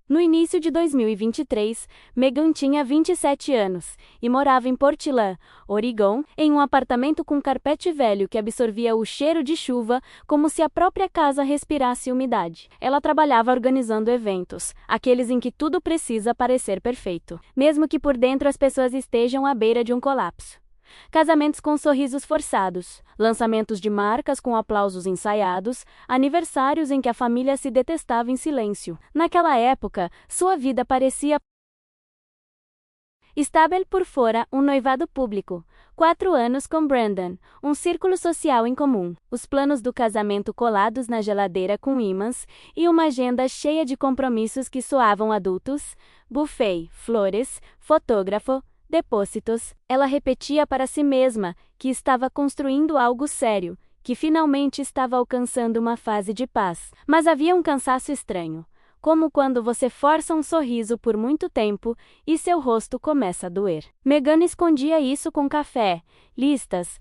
No início de 2023, Meghan tinha 27 anos e morava em Portland, Oregon, em um apartamento com carpete velho que absorvia o cheiro de chuva como se a própria casa respirasse umidade. Ela trabalhava organizando eventos, aqueles em que tudo precisa parecer perfeito, mesmo que por dentro as pessoas estejam à beira de um colapso. Casamentos com sorrisos forçados, lançamentos de marcas com aplausos ensaiados, aniversários em que a família se detestava em silêncio. Naquela época, sua vida parecia estável por fora, um noivado público, 4 anos com Brandon, um círculo social em comum, os planos do casamento colados na geladeira com ímãs e uma agenda cheia de compromissos que soavam adultos, buffet, flores, fotógrafo, depósitos. Ela repetia para si mesma que estava construindo algo sério, que finalmente estava alcançando uma fase de paz. Mas havia um cansaço estranho, como quando você força um sorriso por muito tempo e seu rosto começa a doer. Meghan escondia isso com café, listas,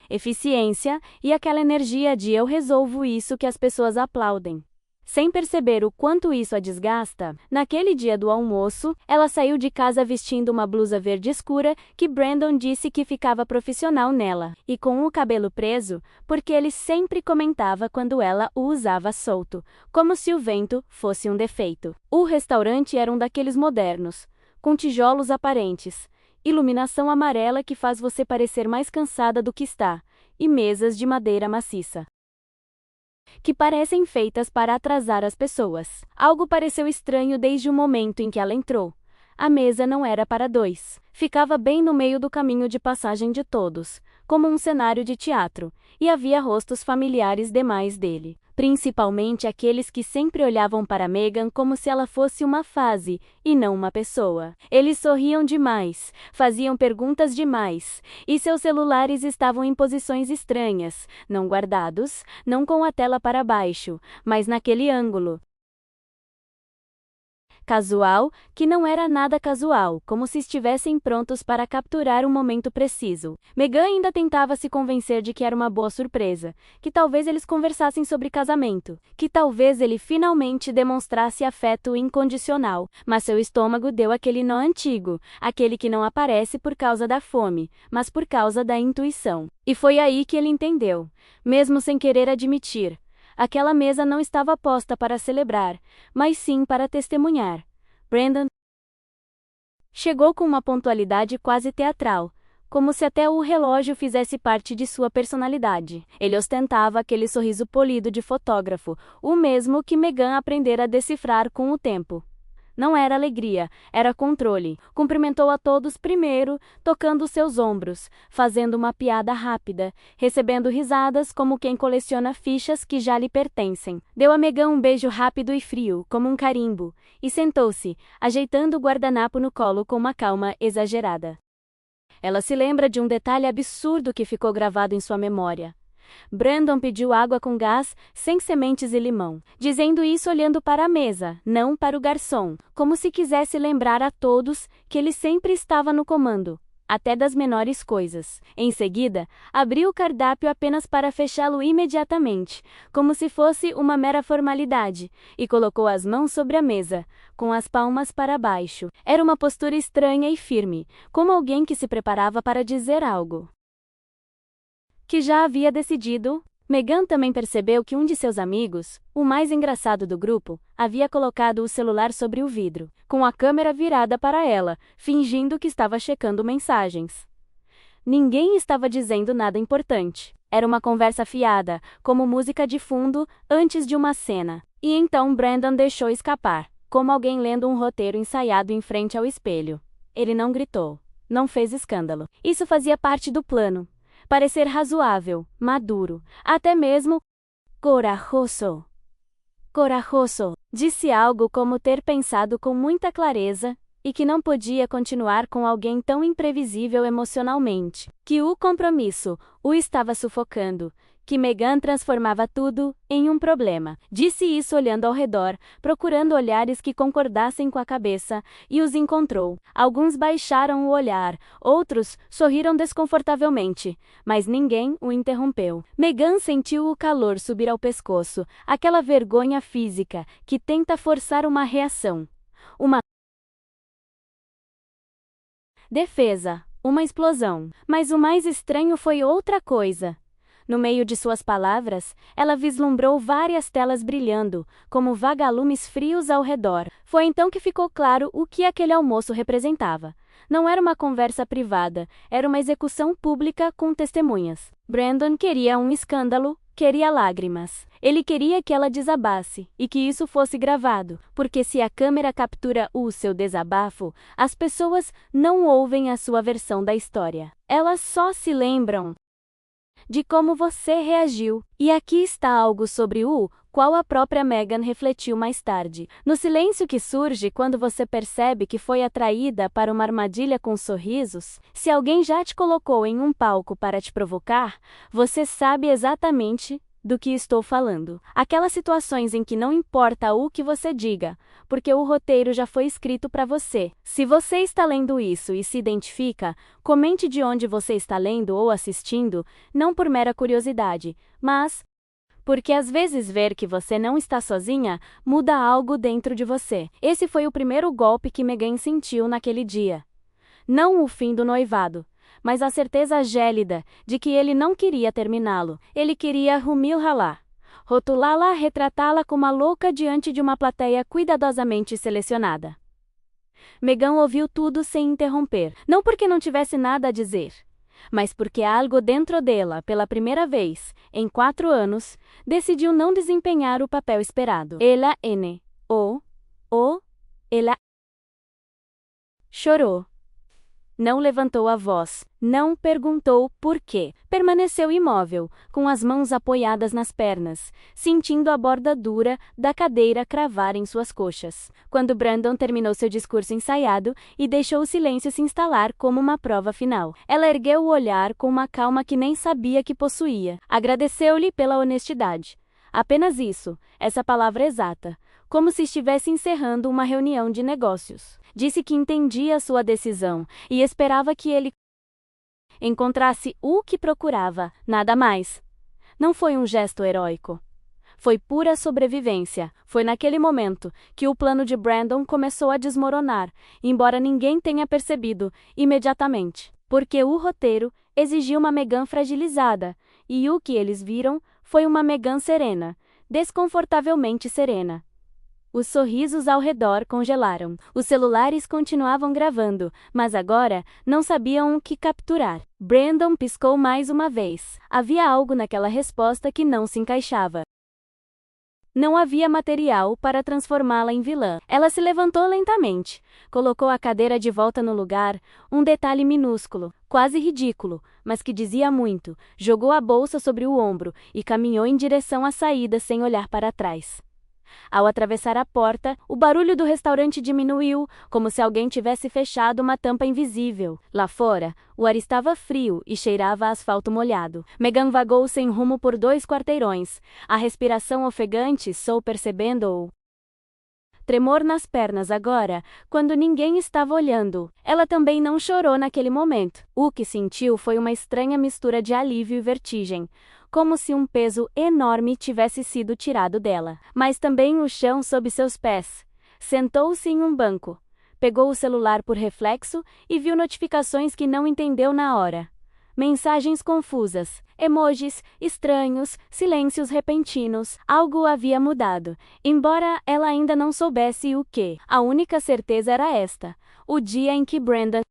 eficiência e aquela energia de eu resolvo isso que as pessoas aplaudem. Sem perceber o quanto isso a desgasta, naquele dia do almoço, ela saiu de casa vestindo uma blusa verde escura que Brandon disse que ficava profissional nela, e com o cabelo preso, porque ele sempre comentava quando ela o usava solto, como se o vento fosse um defeito. O restaurante era um daqueles modernos, com tijolos aparentes, iluminação amarela que faz você parecer mais cansada do que está, e mesas de madeira maciça que parecem feitas para atrasar as pessoas. Algo pareceu estranho desde o momento em que ela entrou. A mesa não era para dois. Ficava bem no meio do caminho de passagem de todos, como um cenário de teatro, e havia rostos familiares demais dele, principalmente aqueles que sempre olhavam para Meghan como se ela fosse uma fase, e não uma pessoa. Eles sorriam demais, faziam perguntas demais, e seus celulares estavam em posições estranhas, não guardados, não com a tela para baixo, mas naquele ângulo casual, que não era nada casual, como se estivessem prontos para capturar um momento preciso. Meghan ainda tentava se convencer de que era uma boa surpresa, que talvez eles conversassem sobre casamento, que talvez ele finalmente demonstrasse afeto incondicional, mas seu estômago deu aquele nó antigo, aquele que não aparece por causa da fome, mas por causa da intuição. E foi aí que ele entendeu, mesmo sem querer admitir. Aquela mesa não estava posta para celebrar, mas sim para testemunhar. Brandon chegou com uma pontualidade quase teatral, como se até o relógio fizesse parte de sua personalidade. Ele ostentava aquele sorriso polido de fotógrafo, o mesmo que Meghan aprendera a decifrar com o tempo. Não era alegria, era controle. Cumprimentou a todos primeiro, tocando seus ombros, fazendo uma piada rápida, recebendo risadas como quem coleciona fichas que já lhe pertencem. Deu a Meghan um beijo rápido e frio, como um carimbo, e sentou-se, ajeitando o guardanapo no colo com uma calma exagerada. Ela se lembra de um detalhe absurdo que ficou gravado em sua memória. Brandon pediu água com gás, sem sementes e limão, dizendo isso olhando para a mesa, não para o garçom, como se quisesse lembrar a todos que ele sempre estava no comando, até das menores coisas. Em seguida, abriu o cardápio apenas para fechá-lo imediatamente, como se fosse uma mera formalidade, e colocou as mãos sobre a mesa, com as palmas para baixo. Era uma postura estranha e firme, como alguém que se preparava para dizer algo que já havia decidido. Meghan também percebeu que um de seus amigos, o mais engraçado do grupo, havia colocado o celular sobre o vidro, com a câmera virada para ela, fingindo que estava checando mensagens. Ninguém estava dizendo nada importante. Era uma conversa fiada, como música de fundo, antes de uma cena. E então Brandon deixou escapar, como alguém lendo um roteiro ensaiado em frente ao espelho. Ele não gritou, não fez escândalo. Isso fazia parte do plano. Parecer razoável, maduro, até mesmo corajoso. Corajoso, disse algo como ter pensado com muita clareza, e que não podia continuar com alguém tão imprevisível emocionalmente, que o compromisso o estava sufocando, que Meghan transformava tudo em um problema. Disse isso olhando ao redor, procurando olhares que concordassem com a cabeça, e os encontrou. Alguns baixaram o olhar, outros sorriram desconfortavelmente, mas ninguém o interrompeu. Meghan sentiu o calor subir ao pescoço, aquela vergonha física que tenta forçar uma reação. Uma defesa, uma explosão. Mas o mais estranho foi outra coisa. No meio de suas palavras, ela vislumbrou várias telas brilhando, como vagalumes frios ao redor. Foi então que ficou claro o que aquele almoço representava. Não era uma conversa privada, era uma execução pública com testemunhas. Brandon queria um escândalo, queria lágrimas. Ele queria que ela desabasse, e que isso fosse gravado, porque se a câmera captura o seu desabafo, as pessoas não ouvem a sua versão da história. Elas só se lembram de como você reagiu. E aqui está algo sobre o qual a própria Meghan refletiu mais tarde. No silêncio que surge quando você percebe que foi atraída para uma armadilha com sorrisos, se alguém já te colocou em um palco para te provocar, você sabe exatamente do que estou falando. Aquelas situações em que não importa o que você diga, porque o roteiro já foi escrito para você. Se você está lendo isso e se identifica, comente de onde você está lendo ou assistindo, não por mera curiosidade, mas porque às vezes ver que você não está sozinha muda algo dentro de você. Esse foi o primeiro golpe que Meghan sentiu naquele dia. Não o fim do noivado, mas a certeza gélida de que ele não queria terminá-lo. Ele queria humilhá-la, rotulá-la, retratá-la como uma louca diante de uma plateia cuidadosamente selecionada. Meghan ouviu tudo sem interromper, não porque não tivesse nada a dizer, mas porque algo dentro dela, pela primeira vez em 4 anos, decidiu não desempenhar o papel esperado. Ela chorou. Não levantou a voz, não perguntou por quê. Permaneceu imóvel, com as mãos apoiadas nas pernas, sentindo a borda dura da cadeira cravar em suas coxas. Quando Brandon terminou seu discurso ensaiado e deixou o silêncio se instalar como uma prova final, ela ergueu o olhar com uma calma que nem sabia que possuía. Agradeceu-lhe pela honestidade. Apenas isso, essa palavra exata, como se estivesse encerrando uma reunião de negócios. Disse que entendia sua decisão e esperava que ele encontrasse o que procurava, nada mais. Não foi um gesto heróico. Foi pura sobrevivência. Foi naquele momento que o plano de Brandon começou a desmoronar, embora ninguém tenha percebido imediatamente. Porque o roteiro exigia uma Meghan fragilizada, e o que eles viram foi uma Meghan serena, desconfortavelmente serena. Os sorrisos ao redor congelaram. Os celulares continuavam gravando, mas agora não sabiam o que capturar. Brandon piscou mais uma vez. Havia algo naquela resposta que não se encaixava. Não havia material para transformá-la em vilã. Ela se levantou lentamente, colocou a cadeira de volta no lugar, um detalhe minúsculo, quase ridículo, mas que dizia muito. Jogou a bolsa sobre o ombro e caminhou em direção à saída sem olhar para trás. Ao atravessar a porta, o barulho do restaurante diminuiu, como se alguém tivesse fechado uma tampa invisível. Lá fora, o ar estava frio e cheirava a asfalto molhado. Meghan vagou sem rumo por 2 quarteirões. A respiração ofegante, percebendo-o. Tremor nas pernas agora, quando ninguém estava olhando. Ela também não chorou naquele momento. O que sentiu foi uma estranha mistura de alívio e vertigem, como se um peso enorme tivesse sido tirado dela. Mas também o chão sob seus pés. Sentou-se em um banco, pegou o celular por reflexo e viu notificações que não entendeu na hora. Mensagens confusas, emojis estranhos, silêncios repentinos. Algo havia mudado, embora ela ainda não soubesse o que. A única certeza era esta: o dia em que Brandon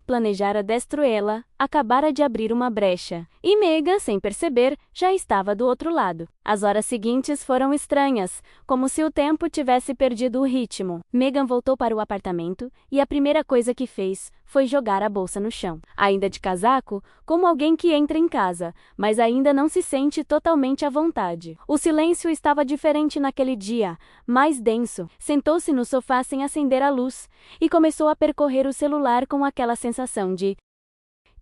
planejara destruí-la, acabara de abrir uma brecha. E Meghan, sem perceber, já estava do outro lado. As horas seguintes foram estranhas, como se o tempo tivesse perdido o ritmo. Meghan voltou para o apartamento, e a primeira coisa que fez foi jogar a bolsa no chão. Ainda de casaco, como alguém que entra em casa, mas ainda não se sente totalmente à vontade. O silêncio estava diferente naquele dia, mais denso. Sentou-se no sofá sem acender a luz, e começou a percorrer o celular com aquela sensação de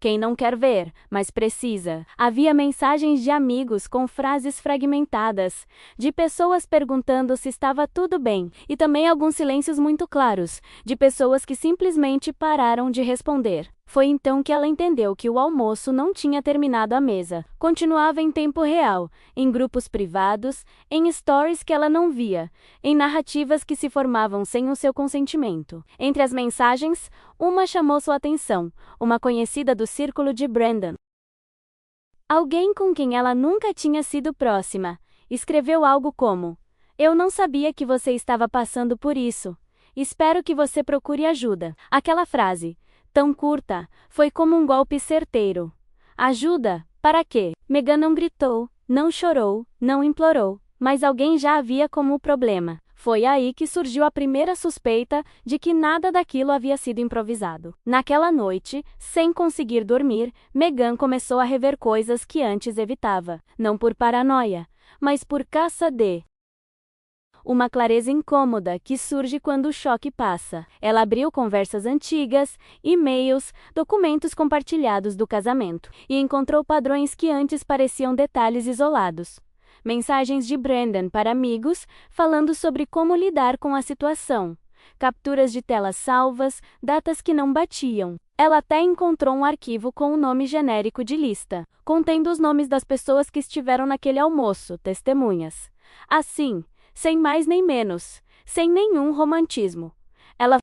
Quem não quer ver, mas precisa. Havia mensagens de amigos com frases fragmentadas, de pessoas perguntando se estava tudo bem, e também alguns silêncios muito claros, de pessoas que simplesmente pararam de responder. Foi então que ela entendeu que o almoço não tinha terminado à mesa. Continuava em tempo real, em grupos privados, em stories que ela não via, em narrativas que se formavam sem o seu consentimento. Entre as mensagens, uma chamou sua atenção, uma conhecida do círculo de Brandon. Alguém com quem ela nunca tinha sido próxima. Escreveu algo como: "Eu não sabia que você estava passando por isso. Espero que você procure ajuda." Aquela frase, tão curta, foi como um golpe certeiro. Ajuda? Para quê? Meghan não gritou, não chorou, não implorou, mas alguém já a via como o problema. Foi aí que surgiu a primeira suspeita de que nada daquilo havia sido improvisado. Naquela noite, sem conseguir dormir, Meghan começou a rever coisas que antes evitava, não por paranoia, mas por caça de uma clareza incômoda que surge quando o choque passa. Ela abriu conversas antigas, e-mails, documentos compartilhados do casamento, e encontrou padrões que antes pareciam detalhes isolados. Mensagens de Brandon para amigos, falando sobre como lidar com a situação. Capturas de telas salvas, datas que não batiam. Ela até encontrou um arquivo com o nome genérico de lista, contendo os nomes das pessoas que estiveram naquele almoço, testemunhas. Assim, sem mais nem menos, sem nenhum romantismo. Ela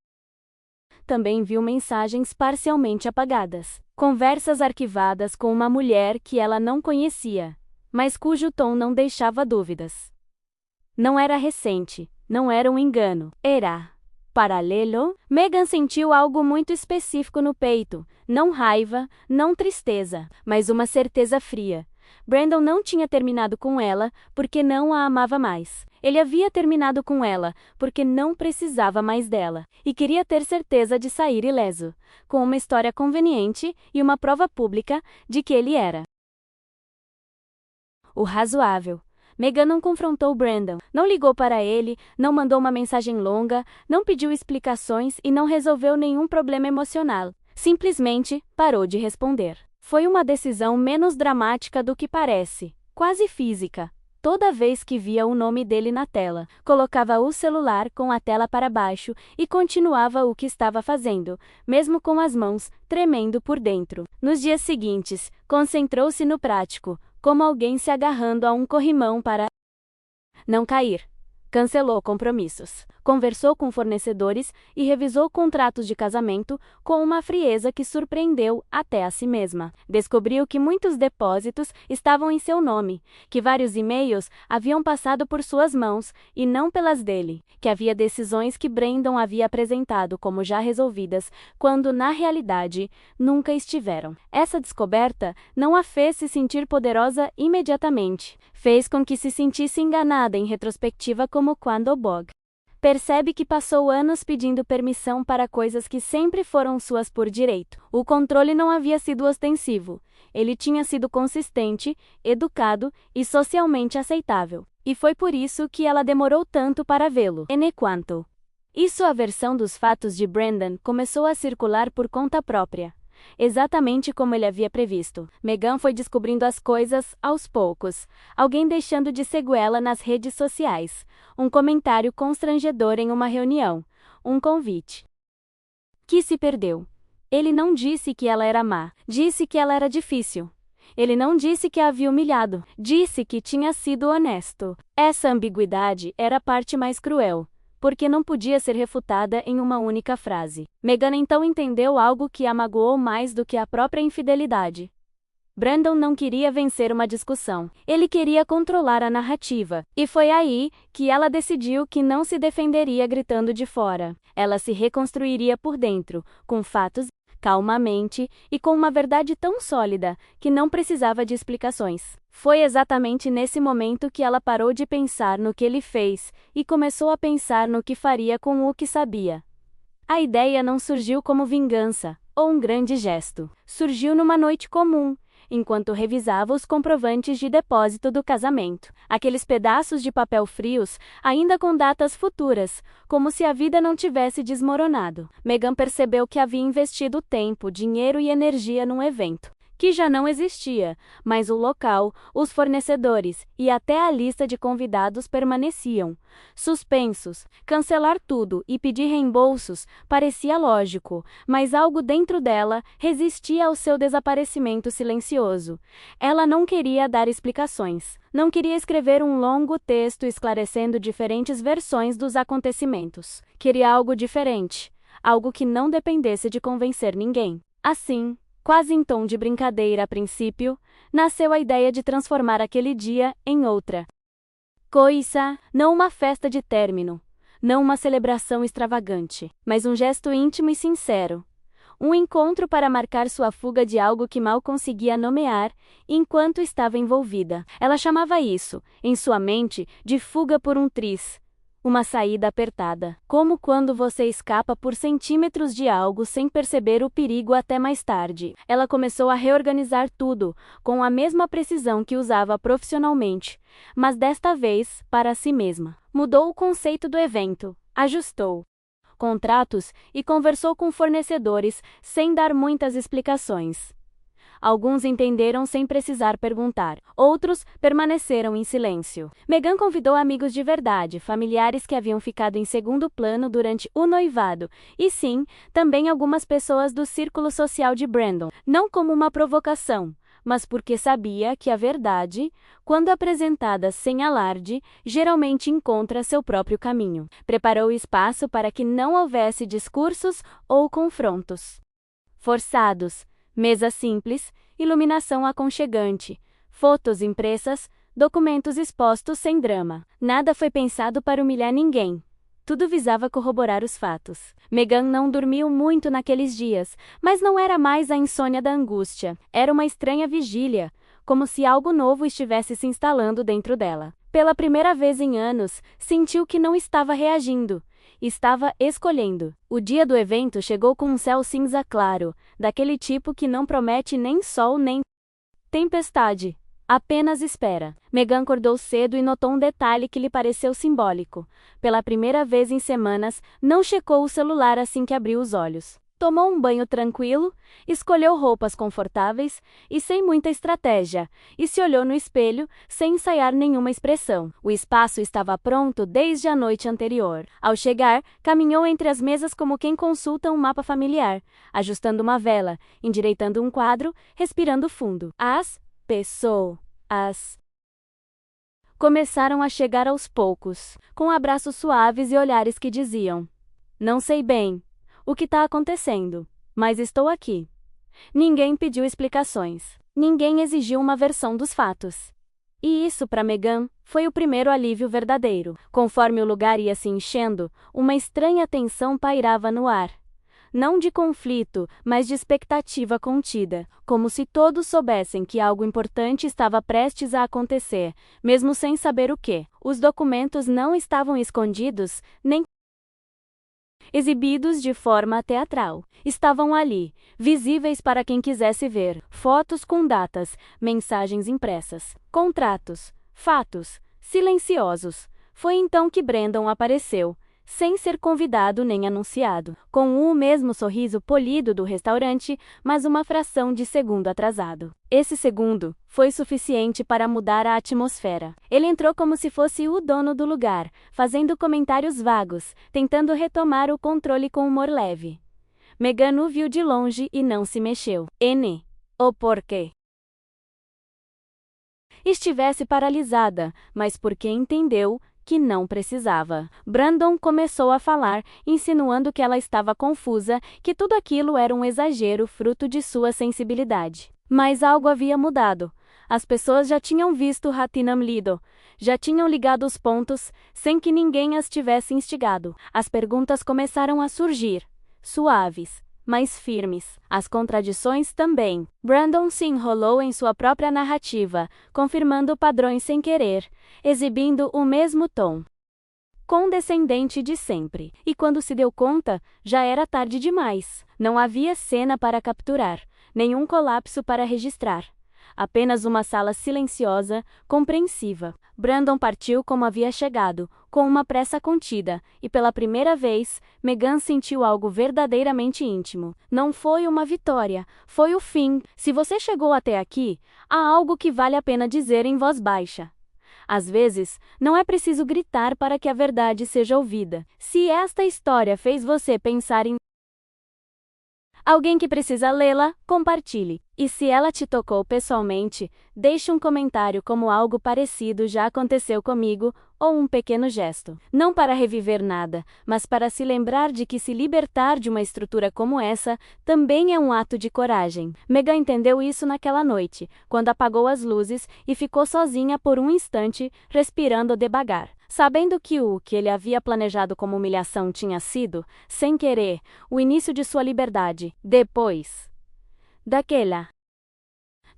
também viu mensagens parcialmente apagadas, conversas arquivadas com uma mulher que ela não conhecia, mas cujo tom não deixava dúvidas. Não era recente, não era um engano, era paralelo. Meghan sentiu algo muito específico no peito, não raiva, não tristeza, mas uma certeza fria. Brandon não tinha terminado com ela porque não a amava mais. Ele havia terminado com ela porque não precisava mais dela e queria ter certeza de sair ileso, com uma história conveniente e uma prova pública de que ele era o razoável. Meghan não confrontou Brandon, não ligou para ele, não mandou uma mensagem longa, não pediu explicações e não resolveu nenhum problema emocional. Simplesmente parou de responder. Foi uma decisão menos dramática do que parece, quase física. Toda vez que via o nome dele na tela, colocava o celular com a tela para baixo e continuava o que estava fazendo, mesmo com as mãos tremendo por dentro. Nos dias seguintes, concentrou-se no prático, como alguém se agarrando a um corrimão para não cair. Cancelou compromissos, conversou com fornecedores e revisou contratos de casamento com uma frieza que surpreendeu até a si mesma. Descobriu que muitos depósitos estavam em seu nome, que vários e-mails haviam passado por suas mãos e não pelas dele, que havia decisões que Brandon havia apresentado como já resolvidas, quando na realidade nunca estiveram. Essa descoberta não a fez se sentir poderosa imediatamente. Fez com que se sentisse enganada em retrospectiva como quando Bog percebe que passou anos pedindo permissão para coisas que sempre foram suas por direito. O controle não havia sido ostensivo. Ele tinha sido consistente, educado e socialmente aceitável. E foi por isso que ela demorou tanto para vê-lo. Enquanto isso, a versão dos fatos de Brandon começou a circular por conta própria. Exatamente como ele havia previsto. Meghan foi descobrindo as coisas aos poucos. Alguém deixando de seguê-la nas redes sociais. Um comentário constrangedor em uma reunião. Um convite que se perdeu. Ele não disse que ela era má. Disse que ela era difícil. Ele não disse que a havia humilhado. Disse que tinha sido honesto. Essa ambiguidade era a parte mais cruel, porque não podia ser refutada em uma única frase. Meghan então entendeu algo que a magoou mais do que a própria infidelidade. Brandon não queria vencer uma discussão. Ele queria controlar a narrativa. E foi aí que ela decidiu que não se defenderia gritando de fora. Ela se reconstruiria por dentro, com fatos, calmamente e com uma verdade tão sólida que não precisava de explicações. Foi exatamente nesse momento que ela parou de pensar no que ele fez e começou a pensar no que faria com o que sabia. A ideia não surgiu como vingança ou um grande gesto. Surgiu numa noite comum, enquanto revisava os comprovantes de depósito do casamento. Aqueles pedaços de papel frios, ainda com datas futuras, como se a vida não tivesse desmoronado. Meghan percebeu que havia investido tempo, dinheiro e energia num evento que já não existia, mas o local, os fornecedores e até a lista de convidados permaneciam suspensos. Cancelar tudo e pedir reembolsos parecia lógico, mas algo dentro dela resistia ao seu desaparecimento silencioso. Ela não queria dar explicações. Não queria escrever um longo texto esclarecendo diferentes versões dos acontecimentos. Queria algo diferente, algo que não dependesse de convencer ninguém. Assim, quase em tom de brincadeira a princípio, nasceu a ideia de transformar aquele dia em outra coisa, não uma festa de término, não uma celebração extravagante, mas um gesto íntimo e sincero. Um encontro para marcar sua fuga de algo que mal conseguia nomear enquanto estava envolvida. Ela chamava isso, em sua mente, de fuga por um triz. Uma saída apertada, como quando você escapa por centímetros de algo sem perceber o perigo até mais tarde. Ela começou a reorganizar tudo, com a mesma precisão que usava profissionalmente, mas desta vez para si mesma. Mudou o conceito do evento, ajustou contratos e conversou com fornecedores sem dar muitas explicações. Alguns entenderam sem precisar perguntar. Outros permaneceram em silêncio. Meghan convidou amigos de verdade, familiares que haviam ficado em segundo plano durante o noivado, e sim, também algumas pessoas do círculo social de Brandon, não como uma provocação, mas porque sabia que a verdade, quando apresentada sem alarde, geralmente encontra seu próprio caminho. Preparou espaço para que não houvesse discursos ou confrontos forçados. Mesa simples, iluminação aconchegante, fotos impressas, documentos expostos sem drama. Nada foi pensado para humilhar ninguém. Tudo visava corroborar os fatos. Meghan não dormiu muito naqueles dias, mas não era mais a insônia da angústia. Era uma estranha vigília, como se algo novo estivesse se instalando dentro dela. Pela primeira vez em anos, sentiu que não estava reagindo. Estava escolhendo. O dia do evento chegou com um céu cinza claro, daquele tipo que não promete nem sol nem tempestade. Apenas espera. Meghan acordou cedo e notou um detalhe que lhe pareceu simbólico. Pela primeira vez em semanas, não checou o celular assim que abriu os olhos. Tomou um banho tranquilo, escolheu roupas confortáveis e sem muita estratégia, e se olhou no espelho, sem ensaiar nenhuma expressão. O espaço estava pronto desde a noite anterior. Ao chegar, caminhou entre as mesas como quem consulta um mapa familiar, ajustando uma vela, endireitando um quadro, respirando fundo. As pessoas começaram a chegar aos poucos, com abraços suaves e olhares que diziam: "Não sei bem o que está acontecendo, mas estou aqui." Ninguém pediu explicações. Ninguém exigiu uma versão dos fatos. E isso, para Meghan, foi o primeiro alívio verdadeiro. Conforme o lugar ia se enchendo, uma estranha tensão pairava no ar. Não de conflito, mas de expectativa contida, como se todos soubessem que algo importante estava prestes a acontecer, mesmo sem saber o que. Os documentos não estavam escondidos, nem exibidos de forma teatral. Estavam ali, visíveis para quem quisesse ver. Fotos com datas, mensagens impressas, contratos, fatos, silenciosos. Foi então que Brandon apareceu, sem ser convidado nem anunciado, com o mesmo sorriso polido do restaurante, mas uma fração de segundo atrasado. Esse segundo foi suficiente para mudar a atmosfera. Ele entrou como se fosse o dono do lugar, fazendo comentários vagos, tentando retomar o controle com humor leve. Meghan o viu de longe e não se mexeu. O porquê estivesse paralisada, mas porque entendeu que não precisava. Brandon começou a falar, insinuando que ela estava confusa, que tudo aquilo era um exagero fruto de sua sensibilidade. Mas algo havia mudado. As pessoas já tinham visto Ratinnam Lido, já tinham ligado os pontos, sem que ninguém as tivesse instigado. As perguntas começaram a surgir, suaves, mas firmes. As contradições também. Brandon se enrolou em sua própria narrativa, confirmando padrões sem querer, exibindo o mesmo tom condescendente de sempre. E quando se deu conta, já era tarde demais. Não havia cena para capturar, nenhum colapso para registrar. apenas uma sala silenciosa, compreensiva. Brandon partiu como havia chegado, com uma pressa contida, e pela primeira vez, Meghan sentiu algo verdadeiramente íntimo. Não foi uma vitória, foi o fim. Se você chegou até aqui, há algo que vale a pena dizer em voz baixa. Às vezes, não é preciso gritar para que a verdade seja ouvida. Se esta história fez você pensar em alguém que precisa lê-la, compartilhe. E se ela te tocou pessoalmente, deixe um comentário como algo parecido já aconteceu comigo, ou um pequeno gesto. Não para reviver nada, mas para se lembrar de que se libertar de uma estrutura como essa também é um ato de coragem. Meghan entendeu isso naquela noite, quando apagou as luzes e ficou sozinha por um instante, respirando devagar. Sabendo que o que ele havia planejado como humilhação tinha sido, sem querer, o início de sua liberdade. Depois daquela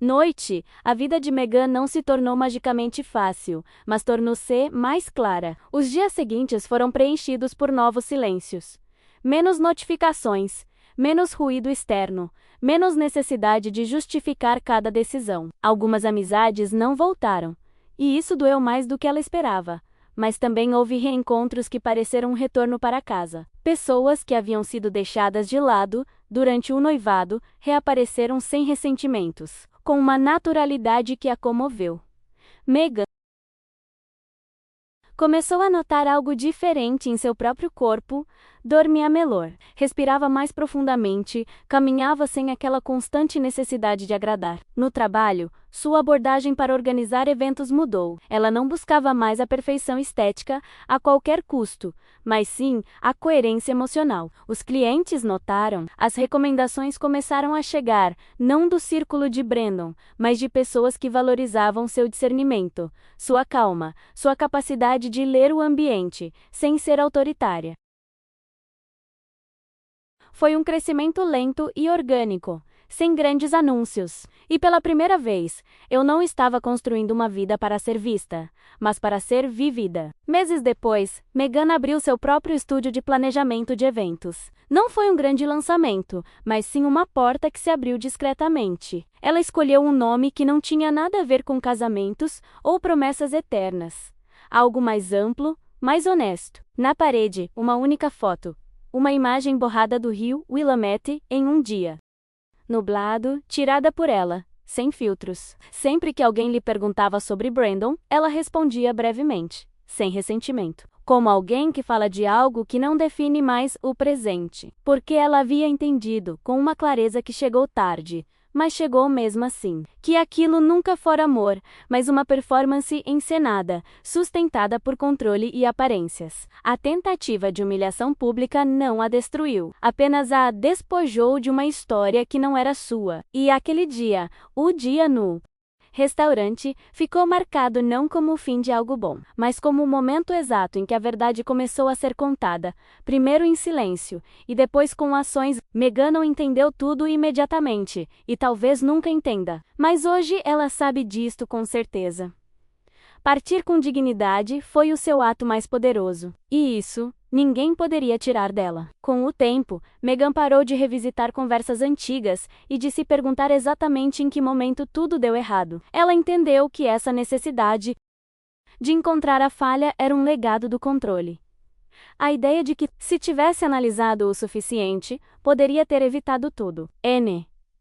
noite, a vida de Meghan não se tornou magicamente fácil, mas tornou-se mais clara. Os dias seguintes foram preenchidos por novos silêncios. Menos notificações, menos ruído externo, menos necessidade de justificar cada decisão. Algumas amizades não voltaram, e isso doeu mais do que ela esperava. Mas também houve reencontros que pareceram um retorno para casa. Pessoas que haviam sido deixadas de lado durante o noivado reapareceram sem ressentimentos, com uma naturalidade que a comoveu. Meghan começou a notar algo diferente em seu próprio corpo, dormia melhor, respirava mais profundamente, caminhava sem aquela constante necessidade de agradar. No trabalho, sua abordagem para organizar eventos mudou. Ela não buscava mais a perfeição estética a qualquer custo, mas sim a coerência emocional. Os clientes notaram, as recomendações começaram a chegar, não do círculo de Brandon, mas de pessoas que valorizavam seu discernimento, sua calma, sua capacidade de ler o ambiente, sem ser autoritária. Foi um crescimento lento e orgânico, sem grandes anúncios. E pela primeira vez, eu não estava construindo uma vida para ser vista, mas para ser vivida. Meses depois, Meghan abriu seu próprio estúdio de planejamento de eventos. Não foi um grande lançamento, mas sim uma porta que se abriu discretamente. Ela escolheu um nome que não tinha nada a ver com casamentos ou promessas eternas. Algo mais amplo, mais honesto. Na parede, uma única foto. Uma imagem borrada do rio Willamette em um dia nublado, tirada por ela, sem filtros. Sempre que alguém lhe perguntava sobre Brandon, ela respondia brevemente, sem ressentimento, como alguém que fala de algo que não define mais o presente. Porque ela havia entendido, com uma clareza que chegou tarde, mas chegou mesmo assim, que aquilo nunca fora amor, mas uma performance encenada, sustentada por controle e aparências. A tentativa de humilhação pública não a destruiu, apenas a despojou de uma história que não era sua. E aquele dia, o dia no restaurante, ficou marcado não como o fim de algo bom, mas como o momento exato em que a verdade começou a ser contada, primeiro em silêncio, e depois com ações. Meghan não entendeu tudo imediatamente, e talvez nunca entenda, mas hoje ela sabe disto com certeza. Partir com dignidade foi o seu ato mais poderoso, e isso ninguém poderia tirar dela. Com o tempo, Meghan parou de revisitar conversas antigas e de se perguntar exatamente em que momento tudo deu errado. Ela entendeu que essa necessidade de encontrar a falha era um legado do controle. A ideia de que, se tivesse analisado o suficiente, poderia ter evitado tudo.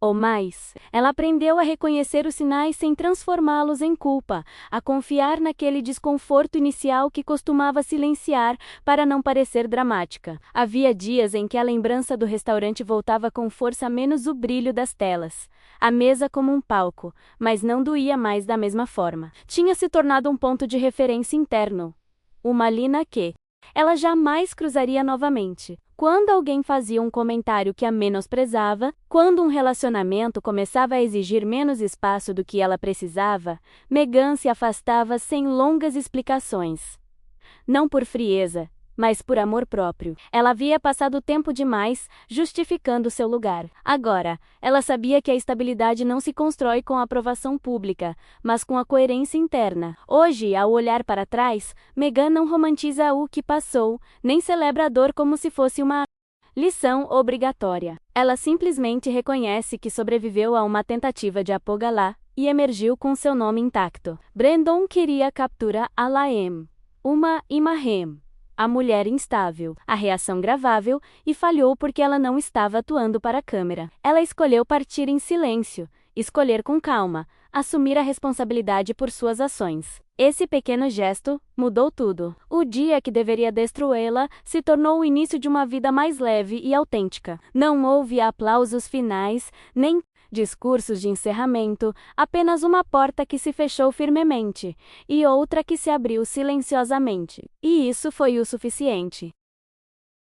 Ou mais, ela aprendeu a reconhecer os sinais sem transformá-los em culpa, a confiar naquele desconforto inicial que costumava silenciar para não parecer dramática. Havia dias em que a lembrança do restaurante voltava com força menos o brilho das telas, a mesa como um palco, mas não doía mais da mesma forma. Tinha se tornado um ponto de referência interno, uma linha que ela jamais cruzaria novamente. Quando alguém fazia um comentário que a menosprezava, quando um relacionamento começava a exigir menos espaço do que ela precisava, Meghan se afastava sem longas explicações. Não por frieza, mas por amor próprio. Ela havia passado tempo demais justificando seu lugar. Agora, ela sabia que a estabilidade não se constrói com a aprovação pública, mas com a coerência interna. Hoje, ao olhar para trás, Meghan não romantiza o que passou, nem celebra a dor como se fosse uma lição obrigatória. Ela simplesmente reconhece que sobreviveu a uma tentativa de apogalá, e emergiu com seu nome intacto. Brandon queria capturar a Laem, uma Imahem, a mulher instável, a reação gravável, e falhou porque ela não estava atuando para a câmera. Ela escolheu partir em silêncio, escolher com calma, assumir a responsabilidade por suas ações. Esse pequeno gesto mudou tudo. O dia que deveria destruí-la se tornou o início de uma vida mais leve e autêntica. Não houve aplausos finais, nem discursos de encerramento, apenas uma porta que se fechou firmemente e outra que se abriu silenciosamente. E isso foi o suficiente.